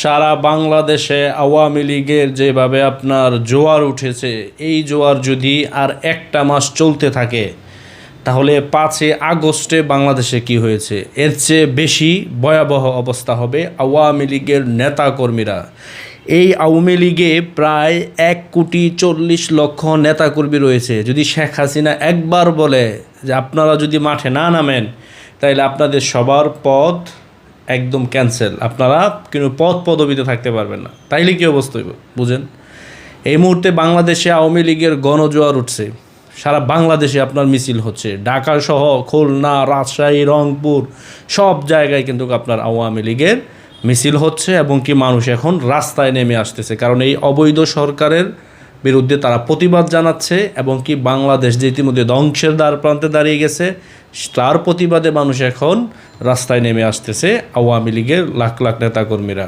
সারা বাংলাদেশে আওয়ামী লীগের যেভাবে আপনার জোয়ার উঠেছে, এই জোয়ার যদি আর একটা মাস চলতে থাকে তাহলে 5 আগস্টে বাংলাদেশে কি হয়েছে এর চেয়ে বেশি ভয়াবহ অবস্থা হবে আওয়ামী লীগের নেতাকর্মীরা। এই আওয়ামী লীগে প্রায় 1,40,00,000 নেতাকর্মী রয়েছে। যদি শেখ হাসিনা একবার বলে যে আপনারা যদি মাঠে না নামেন তাহলে আপনাদের সবার পদ একদম ক্যান্সেল, আপনারা কিন্তু পদবিতে থাকতে পারবেন না, তাইলে কী অবস্থা হইব বুঝেন। এই মুহূর্তে বাংলাদেশে আওয়ামী লীগের গণজোয়ার উঠছে, সারা বাংলাদেশে আপনার মিছিল হচ্ছে, ঢাকা সহ খুলনা, রাজশাহী, রংপুর সব জায়গায় কিন্তু আপনার আওয়ামী লীগের মিছিল হচ্ছে এবং কি মানুষ এখন রাস্তায় নেমে আসতেছে, কারণ এই অবৈধ সরকারের বিরুদ্ধে তারা প্রতিবাদ জানাচ্ছে এবং কি বাংলাদেশ যে ইতিমধ্যে ধ্বংসের দ্বার প্রান্তে দাঁড়িয়ে গেছে তার প্রতিবাদে মানুষ এখন রাস্তায় নেমে আসতেছে আওয়ামী লীগের লাখ লাখ নেতাকর্মীরা।